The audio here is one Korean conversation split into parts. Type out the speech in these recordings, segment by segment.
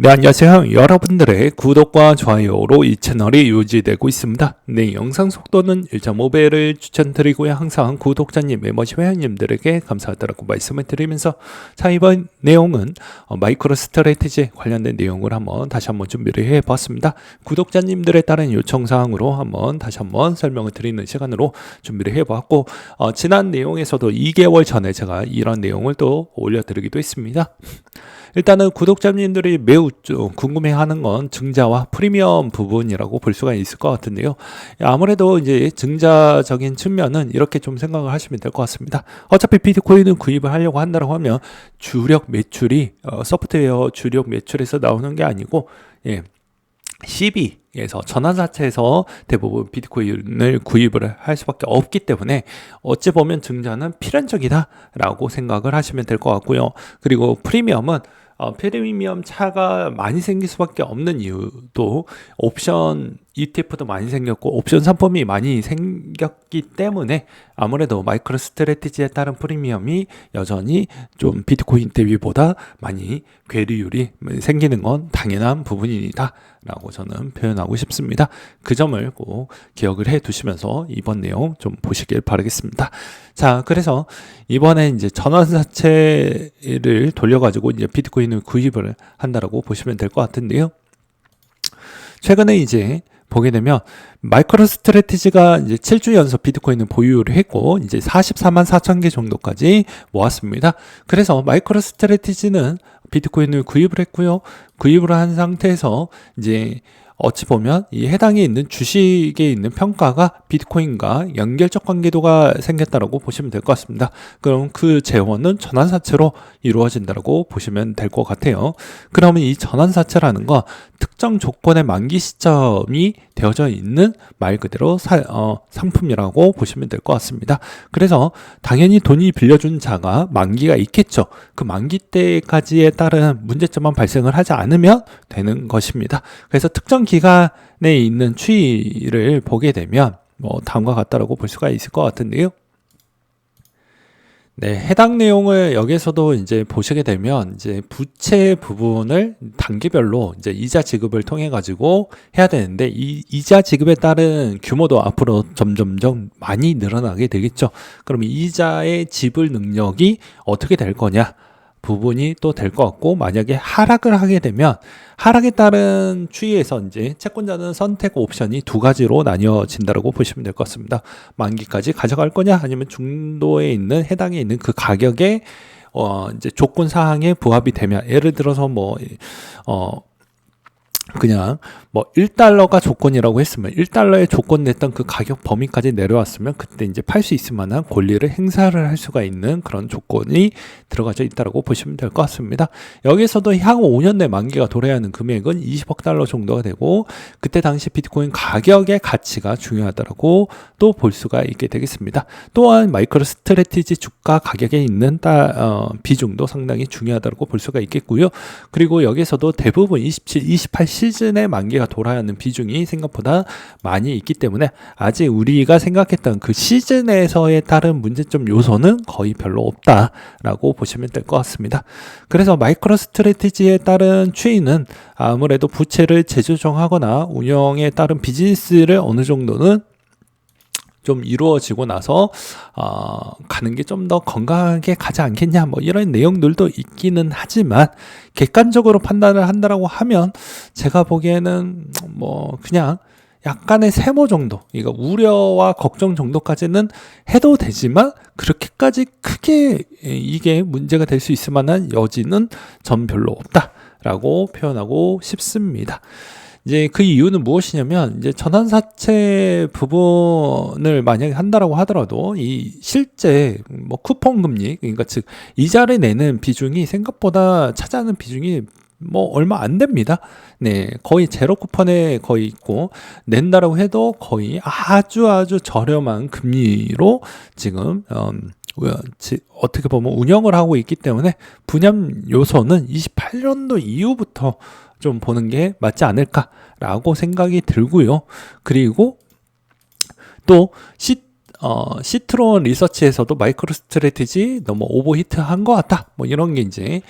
네, 안녕하세요. 여러분들의 구독과 좋아요로 이 채널이 유지되고 있습니다. 네, 영상 속도는 1.5배를 추천드리고요. 항상 구독자님, 멤버십 회원님들에게 감사하다고 말씀을 드리면서 자, 이번 내용은 마이크로 스트래티지 관련된 내용을 다시 한번 준비를 해봤습니다. 구독자님들에 따른 요청사항으로 다시 한번 설명을 드리는 시간으로 준비를 해봤고 지난 내용에서도 2개월 전에 제가 이런 내용을 또 올려드리기도 했습니다. 일단은 구독자님들이 매우 궁금해하는 건 증자와 프리미엄 부분이라고 볼 수가 있을 것 같은데요. 아무래도 이제 증자적인 측면은 이렇게 좀 생각을 하시면 될 것 같습니다. 어차피 비트코인을 구입을 하려고 한다고 하면 주력 매출이 소프트웨어 주력 매출에서 나오는 게 아니고 CB에서 전환사채에서 대부분 비트코인을 구입을 할 수밖에 없기 때문에 어찌 보면 증자는 필연적이다라고 생각을 하시면 될 것 같고요. 그리고 프리미엄은 프리미엄 차가 많이 생길 수밖에 없는 이유도 옵션 ETF도 많이 생겼고 옵션 상품이 많이 생겼기 때문에 아무래도 마이크로 스트래티지에 따른 프리미엄이 여전히 좀 비트코인 대비보다 많이 괴리율이 생기는 건 당연한 부분이다 라고 저는 표현하고 싶습니다. 그 점을 꼭 기억을 해 두시면서 이번 내용 좀 보시길 바라겠습니다. 자, 그래서 이번에 이제 전환사채를 돌려가지고 이제 비트코인을 구입을 한다라고 보시면 될 것 같은데요. 최근에 이제 보게 되면 마이크로 스트래티지가 이제 7주 연속 비트코인을 보유를 했고 이제 44만 4천 개 정도까지 모았습니다. 그래서 마이크로 스트래티지는 비트코인을 구입을 했고요. 구입을 한 상태에서 이제 어찌 보면 이 해당에 있는 주식에 있는 평가가 비트코인과 연결적 관계도가 생겼다라고 보시면 될 것 같습니다. 그럼 그 재원은 전환사채로 이루어진다라고 보시면 될 것 같아요. 그러면 이 전환사채라는 거 특정 조건의 만기 시점이 되어져 있는 말 그대로 상품이라고 보시면 될 것 같습니다. 그래서 당연히 돈이 빌려준 자가 만기가 있겠죠. 그 만기 때까지에 따른 문제점만 발생을 하지 않으면 되는 것입니다. 그래서 특정 기간에 있는 추이를 보게 되면 다음과 같다라고 볼 수가 있을 것 같은데요. 네, 해당 내용을 여기서도 이제 보시게 되면 이제 부채 부분을 단계별로 이제 이자 지급을 통해 가지고 해야 되는데 이 이자 지급에 따른 규모도 앞으로 점점점 많이 늘어나게 되겠죠. 그럼 이자의 지불 능력이 어떻게 될 거냐? 부분이 또 될 것 같고 만약에 하락을 하게 되면 하락에 따른 추이에서 이제 채권자는 선택 옵션이 두 가지로 나뉘어진다고 보시면 될 것 같습니다. 만기까지 가져갈 거냐 아니면 중도에 있는 해당에 있는 그 가격에 이제 조건 사항에 부합이 되면 예를 들어서 그냥 1달러가 조건이라고 했으면 1달러의 조건 냈던 그 가격 범위까지 내려왔으면 그때 이제 팔 수 있을 만한 권리를 행사를 할 수가 있는 그런 조건이 들어가져 있다고 보시면 될 것 같습니다. 여기서도 향후 5년 내 만기가 도래해야 하는 금액은 20억 달러 정도가 되고 그때 당시 비트코인 가격의 가치가 중요하다고 또 볼 수가 있게 되겠습니다. 또한 마이크로 스트래티지 주가 가격에 있는 비중도 상당히 중요하다고 볼 수가 있겠고요. 그리고 여기서도 대부분 27, 28 시즌의 만기가 돌아야 하는 비중이 생각보다 많이 있기 때문에 아직 우리가 생각했던 그 시즌에서의 다른 문제점 요소는 거의 별로 없다라고 보시면 될 것 같습니다. 그래서 마이크로 스트래티지에 따른 추이는 아무래도 부채를 재조정하거나 운영에 따른 비즈니스를 어느 정도는 좀 이루어지고 나서 가는 게 좀 더 건강하게 가지 않겠냐 이런 내용들도 있기는 하지만 객관적으로 판단을 한다라고 하면 제가 보기에는 그냥 약간의 세모 정도, 이거 우려와 걱정 정도까지는 해도 되지만 그렇게까지 크게 이게 문제가 될 수 있을 만한 여지는 전 별로 없다라고 표현하고 싶습니다. 이제 그 이유는 무엇이냐면 이제 전환사채 부분을 만약에 한다라고 하더라도 이 실제 쿠폰 금리 그러니까 즉 이자를 내는 비중이 생각보다 차지하는 비중이 얼마 안 됩니다. 네, 거의 제로 쿠폰에 거의 있고 낸다라고 해도 거의 아주 저렴한 금리로 지금 어떻게 보면 운영을 하고 있기 때문에 분양 요소는 28년도 이후부터 좀 보는 게 맞지 않을까라고 생각이 들고요. 그리고 또 시트론 리서치에서도 마이크로 스트래티지 너무 오버히트 한 것 같다. 뭐 이런 게 이제,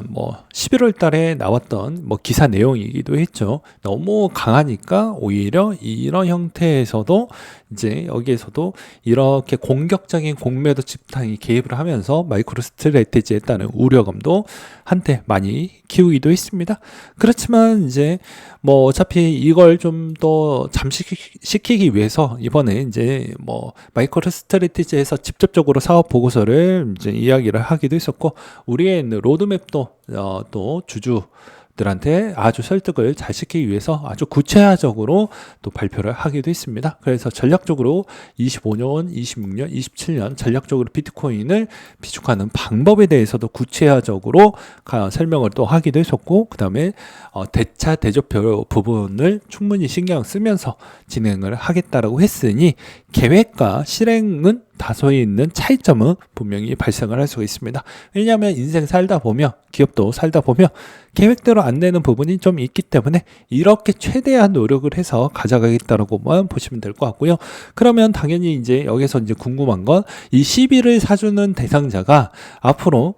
뭐 11월 달에 나왔던 뭐 기사 내용이기도 했죠. 너무 강하니까 오히려 이런 형태에서도 이제 여기에서도 이렇게 공격적인 공매도 집단이 개입을 하면서 마이크로 스트래티지에 따른 우려감도 한때 많이 키우기도 했습니다. 그렇지만 이제 뭐 어차피 이걸 좀 더 잠식시키기 위해서 이번에 이제 뭐 마이크로 스트래티지에서 직접적으로 사업 보고서를 이제 이야기를 하기도 했었고, 우리의 로드맵도 또 주주들한테 아주 설득을 잘 시키기 위해서 아주 구체화적으로 또 발표를 하기도 했습니다. 그래서 전략적으로 25년, 26년, 27년 전략적으로 비트코인을 비축하는 방법에 대해서도 구체화적으로 설명을 또 하기도 했었고, 그 다음에 대차 대조표 부분을 충분히 신경 쓰면서 진행을 하겠다라고 했으니 계획과 실행은 다소의 있는 차이점은 분명히 발생을 할 수가 있습니다. 왜냐하면 인생 살다 보면, 기업도 살다 보면 계획대로 안 되는 부분이 좀 있기 때문에 이렇게 최대한 노력을 해서 가져가겠다라고만 보시면 될 것 같고요. 그러면 당연히 이제 여기서 이제 궁금한 건 이 시비를 사주는 대상자가 앞으로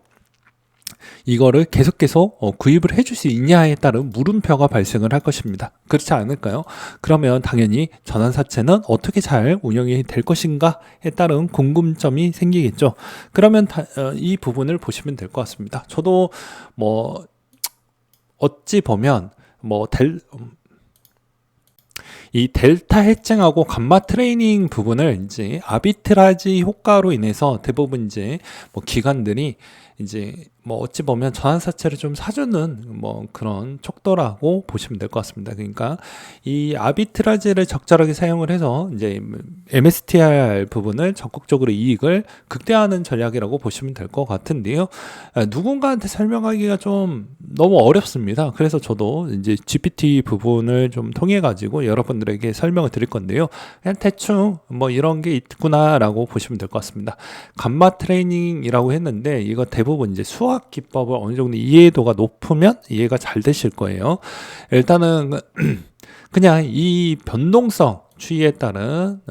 이거를 계속 구입을 해줄 수 있냐에 따른 물음표가 발생을 할 것입니다. 그렇지 않을까요? 그러면 당연히 전환사채는 어떻게 잘 운영이 될 것인가에 따른 궁금점이 생기겠죠. 그러면 이 부분을 보시면 될 것 같습니다. 저도 뭐 어찌 보면 이 델타 해칭하고 감마 트레이닝 부분을 이제 아비트라지 효과로 인해서 대부분 이제 뭐 기관들이 이제 뭐 어찌 보면 전환사채를 좀 사주는 뭐 그런 척도라고 보시면 될 것 같습니다. 그러니까 이 아비트라지를 적절하게 사용을 해서 이제 MSTR 부분을 적극적으로 이익을 극대화하는 전략이라고 보시면 될 것 같은데요. 누군가한테 설명하기가 좀 너무 어렵습니다. 그래서 저도 이제 GPT 부분을 좀 통해 가지고 여러분들에게 설명을 드릴 건데요. 그냥 대충 뭐 이런 게 있구나라고 보시면 될 것 같습니다. 감마 트레이닝이라고 했는데 이거 대부분 이제 수학 기법을 어느 정도 이해도가 높으면 이해가 잘 되실 거예요. 일단은 그냥 이 변동성 추이에 따른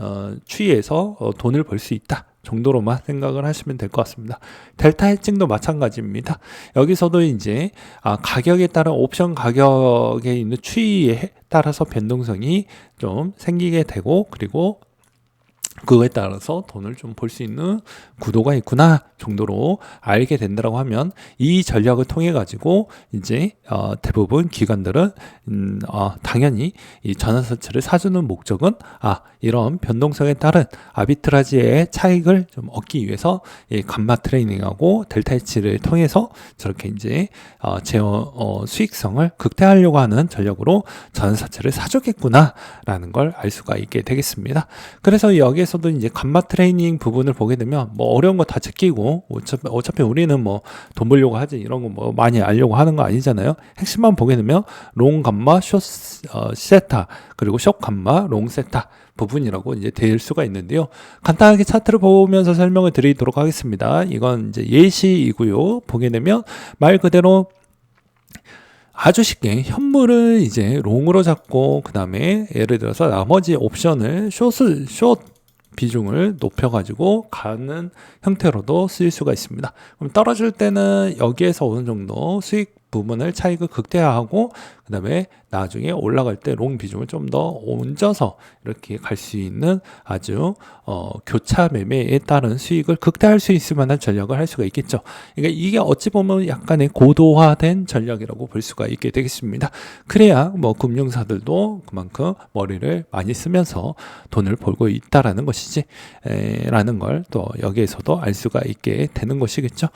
추이에서 돈을 벌 수 있다 정도로만 생각을 하시면 될 것 같습니다. 델타 해칭도 마찬가지입니다. 여기서도 이제 가격에 따른 옵션 가격에 있는 추이에 따라서 변동성이 좀 생기게 되고, 그리고 그거에 따라서 돈을 좀 벌 수 있는 구도가 있구나 정도로 알게 된다고 하면, 이 전략을 통해 가지고 이제 대부분 기관들은 당연히 이 전환사채를 사주는 목적은 이런 변동성에 따른 아비트라지의 차익을 좀 얻기 위해서 이 감마 트레이닝하고 델타 해치를 통해서 저렇게 이제 수익성을 극대화하려고 하는 전략으로 전환사채를 사주겠구나라는 걸 알 수가 있게 되겠습니다. 그래서 여기에서도 이제 감마 트레이닝 부분을 보게 되면 뭐 어려운 거 다 제끼고, 어차피 우리는 뭐 돈 벌려고 하지 이런 거 뭐 많이 알려고 하는 거 아니잖아요. 핵심만 보게 되면 롱 감마, 숏 세타, 그리고 숏 감마, 롱 세타 부분이라고 이제 될 수가 있는데요. 간단하게 차트를 보면서 설명을 드리도록 하겠습니다. 이건 이제 예시이고요. 보게 되면 말 그대로 아주 쉽게 현물을 이제 롱으로 잡고, 그 다음에 예를 들어서 나머지 옵션을 숏 비중을 높여가지고 가는 형태로도 쓰일 수가 있습니다. 그럼 떨어질 때는 여기에서 어느 정도 수익 부분을 차익을 극대화하고, 그 다음에 나중에 올라갈 때 롱 비중을 좀 더 얹어서 이렇게 갈 수 있는 아주 교차 매매에 따른 수익을 극대화할 수 있을 만한 전략을 할 수가 있겠죠. 그러니까 이게 어찌 보면 약간의 고도화된 전략이라고 볼 수가 있게 되겠습니다. 그래야 뭐 금융사들도 그만큼 머리를 많이 쓰면서 돈을 벌고 있다라는 것이지 라는 걸 또 여기에서도 알 수가 있게 되는 것이겠죠.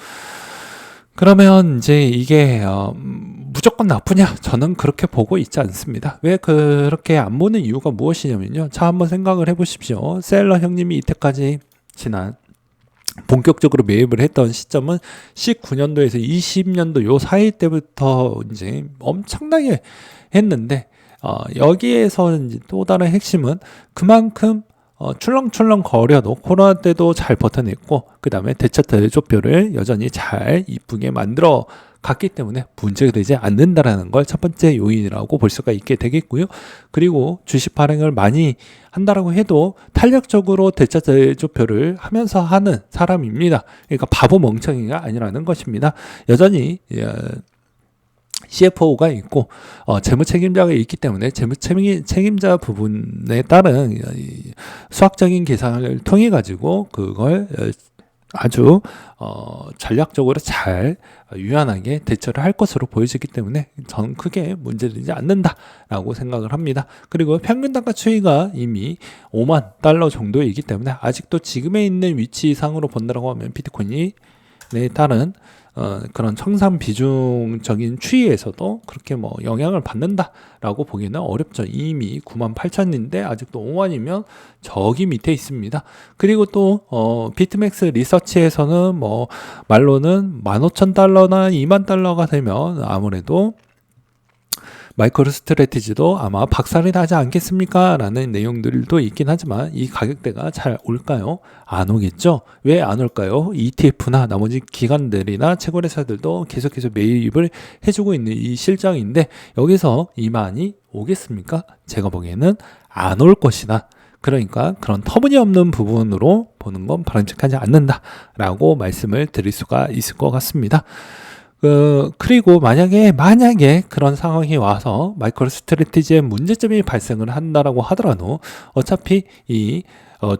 그러면 이제 이게 무조건 나쁘냐? 저는 그렇게 보고 있지 않습니다. 왜 그렇게 안 보는 이유가 무엇이냐면요. 자, 한번 생각을 해보십시오. 셀러 형님이 이때까지 지난 본격적으로 매입을 했던 시점은 19년도에서 20년도 요 사이 때부터 이제 엄청나게 했는데, 여기에서 이제 또 다른 핵심은 그만큼 출렁출렁 거려도 코로나 때도 잘 버텨냈고, 그 다음에 대차 대조표를 여전히 잘 이쁘게 만들어 같기 때문에 문제가 되지 않는다라는 걸 첫 번째 요인이라고 볼 수가 있게 되겠고요. 그리고 주식 발행을 많이 한다라고 해도 탄력적으로 대차 대조표를 하면서 하는 사람입니다. 그러니까 바보 멍청이가 아니라는 것입니다. 여전히 CFO가 있고 재무 책임자가 있기 때문에 재무 책임자 부분에 따른 수학적인 계산을 통해 가지고 그걸 아주 전략적으로 잘 유연하게 대처를 할 것으로 보여지기 때문에 저는 크게 문제되지 않는다라고 생각을 합니다. 그리고 평균 단가 추이가 이미 5만 달러 정도이기 때문에 아직도 지금에 있는 위치상으로 본다라고 하면 비트코인이 따른 그런 청산 비중적인 추이에서도 그렇게 뭐 영향을 받는다라고 보기는 어렵죠. 이미 98,000인데 아직도 5만이면 저기 밑에 있습니다. 그리고 또 비트맥스 리서치에서는 뭐 말로는 15,000달러나 2만 달러가 되면 아무래도 마이크로 스트래티지도 아마 박살이 나지 않겠습니까? 라는 내용들도 있긴 하지만 이 가격대가 잘 올까요? 안 오겠죠? 왜 안 올까요? ETF나 나머지 기관들이나 채권회사들도 계속해서 매입을 해주고 있는 이 실정인데 여기서 이만이 오겠습니까? 제가 보기에는 안 올 것이다. 그러니까 그런 터무니없는 부분으로 보는 건 바람직하지 않는다라고 말씀을 드릴 수가 있을 것 같습니다. 그리고 만약에 그런 상황이 와서 마이크로 스트래티지에 문제점이 발생을 한다라고 하더라도 어차피 이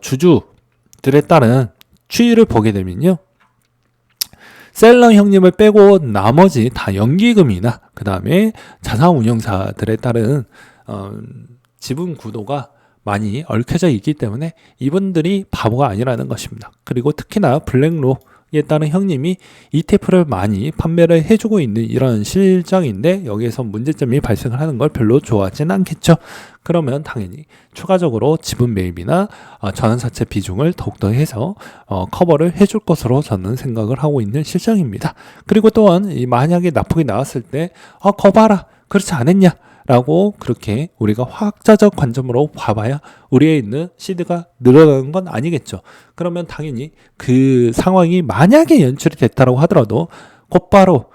주주들에 따른 추이를 보게 되면요. 셀러 형님을 빼고 나머지 다 연기금이나 그 다음에 자산운용사들에 따른 지분 구도가 많이 얽혀져 있기 때문에 이분들이 바보가 아니라는 것입니다. 그리고 특히나 블랙록에 따른 형님이 ETF를 많이 판매를 해주고 있는 이런 실정인데 여기에서 문제점이 발생을 하는 걸 별로 좋아하진 않겠죠. 그러면 당연히 추가적으로 지분 매입이나 전환사채 비중을 더욱더 해서 커버를 해줄 것으로 저는 생각을 하고 있는 실정입니다. 그리고 또한 만약에 납폭이 나왔을 때 거 봐라 그렇지 않았냐 라고 그렇게 우리가 화학자적 관점으로 봐봐야 우리에 있는 시드가 늘어나는 건 아니겠죠. 그러면 당연히 그 상황이 만약에 연출이 됐다고 하더라도 곧바로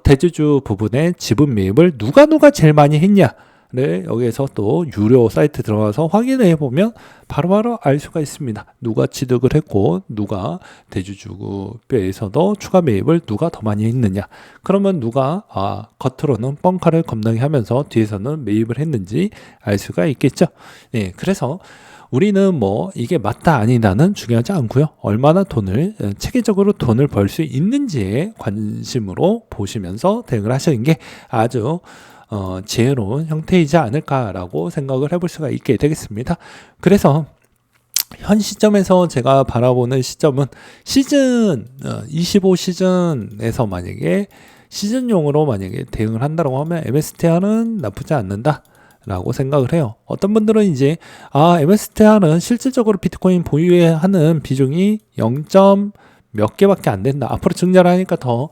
대주주 부분의 지분 매입을 누가 제일 많이 했냐를 여기에서 또 유료 사이트 들어가서 확인해 보면 바로바로 알 수가 있습니다. 누가 취득을 했고 누가 대주주에서도 추가 매입을 누가 더 많이 했느냐. 그러면 누가 겉으로는 뻥카를 겁나게 하면서 뒤에서는 매입을 했는지 알 수가 있겠죠. 네, 그래서 우리는 뭐 이게 맞다 아니다는 중요하지 않고요. 얼마나 체계적으로 돈을 벌 수 있는지에 관심으로 보시면서 대응을 하시는 게 아주 지혜로운 형태이지 않을까라고 생각을 해볼 수가 있게 되겠습니다. 그래서 현 시점에서 제가 바라보는 시점은 시즌 25 시즌에서 만약에 시즌용으로 만약에 대응을 한다고 하면 MSTR은 나쁘지 않는다 라고 생각을 해요. 어떤 분들은 이제 MSTR은 실질적으로 비트코인 보유하는 비중이 0. 몇 개밖에 안 된다. 앞으로 증자를 하니까 더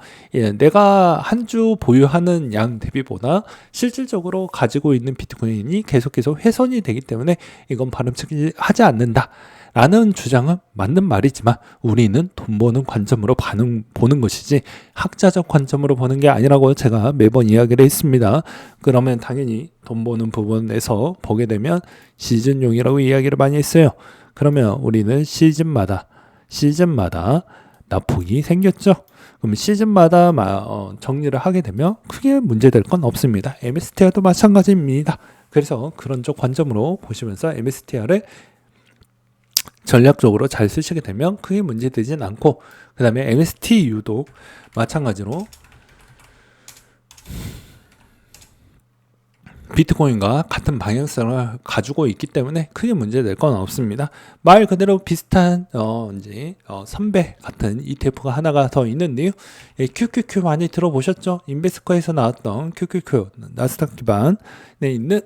내가 한 주 보유하는 양 대비보다 실질적으로 가지고 있는 비트코인이 계속해서 훼손이 되기 때문에 이건 바람직하지 않는다. 라는 주장은 맞는 말이지만 우리는 돈 버는 관점으로 보는 것이지 학자적 관점으로 보는 게 아니라고 제가 매번 이야기를 했습니다. 그러면 당연히 돈 버는 부분에서 보게 되면 시즌용이라고 이야기를 많이 했어요. 그러면 우리는 시즌마다 납폭이 생겼죠. 그럼 시즌마다 정리를 하게 되면 크게 문제될 건 없습니다. MSTR도 마찬가지입니다. 그래서 그런 쪽 관점으로 보시면서 MSTR을 전략적으로 잘 쓰시게 되면 크게 문제되진 않고 그 다음에 MSTU도 마찬가지로 비트코인과 같은 방향성을 가지고 있기 때문에 크게 문제될 건 없습니다. 말 그대로 비슷한 선배 같은 ETF가 하나가 더 있는데요. QQQ 많이 들어보셨죠? 인베스코에서 나왔던 QQQ 나스닥 기반에 있는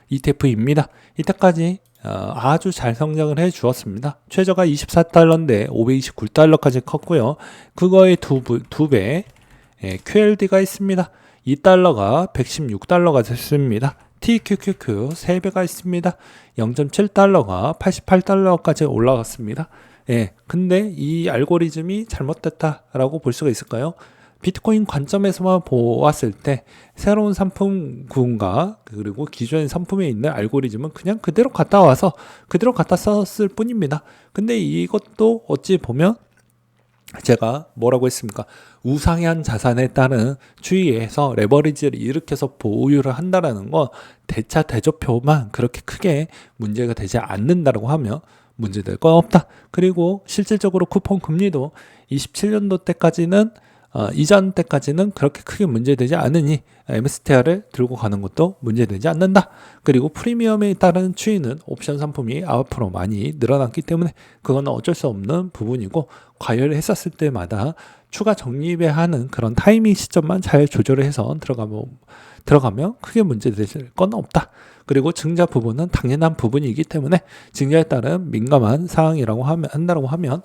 ETF입니다. 이때까지 아주 잘 성장을 해 주었습니다. 최저가 24달러인데 529달러까지 컸고요. 그거의 두 배 QLD가 있습니다. 2달러가 116달러가 됐습니다. TQQQ 3배가 있습니다. 0.7달러가 88달러까지 올라갔습니다. 근데 이 알고리즘이 잘못됐다라고 볼 수가 있을까요? 비트코인 관점에서만 보았을 때 새로운 상품군과 그리고 기존의 상품에 있는 알고리즘은 그냥 그대로 갖다 와서 그대로 갖다 썼을 뿐입니다. 근데 이것도 어찌 보면 제가 뭐라고 했습니까? 우상향 자산에 따른 추이에서 레버리지를 일으켜서 보유를 한다라는 건 대차 대조표만 그렇게 크게 문제가 되지 않는다라고 하면 문제될 건 없다. 그리고 실질적으로 쿠폰 금리도 27년도 때까지는 이전 때까지는 그렇게 크게 문제되지 않으니 MSTR을 들고 가는 것도 문제되지 않는다. 그리고 프리미엄에 따른 추이는 옵션 상품이 앞으로 많이 늘어났기 때문에 그거는 어쩔 수 없는 부분이고 과열을 했었을 때마다 추가 적립에 하는 그런 타이밍 시점만 잘 조절을 해서 들어가면 크게 문제될 건 없다. 그리고 증자 부분은 당연한 부분이기 때문에 증자에 따른 민감한 사항이라고 한다고 하면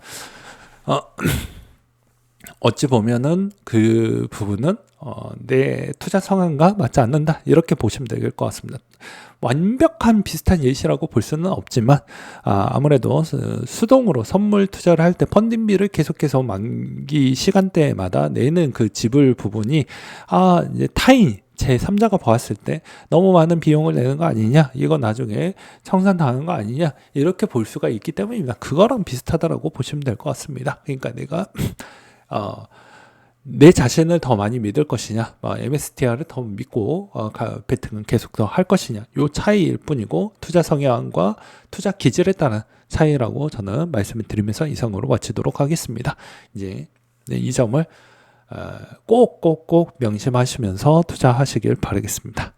어찌 보면은 그 부분은 내 투자 성향과 맞지 않는다 이렇게 보시면 될 것 같습니다. 완벽한 비슷한 예시라고 볼 수는 없지만 아무래도 수동으로 선물 투자를 할 때 펀딩비를 계속해서 만기 시간대마다 내는 그 지불 부분이 이제 타인 제3자가 보았을 때 너무 많은 비용을 내는 거 아니냐, 이거 나중에 청산당하는 거 아니냐 이렇게 볼 수가 있기 때문입니다. 그거랑 비슷하다라고 보시면 될 것 같습니다. 그러니까 내가 내 자신을 더 많이 믿을 것이냐, MSTR을 더 믿고 베팅은 계속 더 할 것이냐, 요 차이일 뿐이고 투자 성향과 투자 기질에 따른 차이라고 저는 말씀을 드리면서 이상으로 마치도록 하겠습니다. 이제 이 점을 꼭꼭꼭 명심하시면서 투자하시길 바라겠습니다.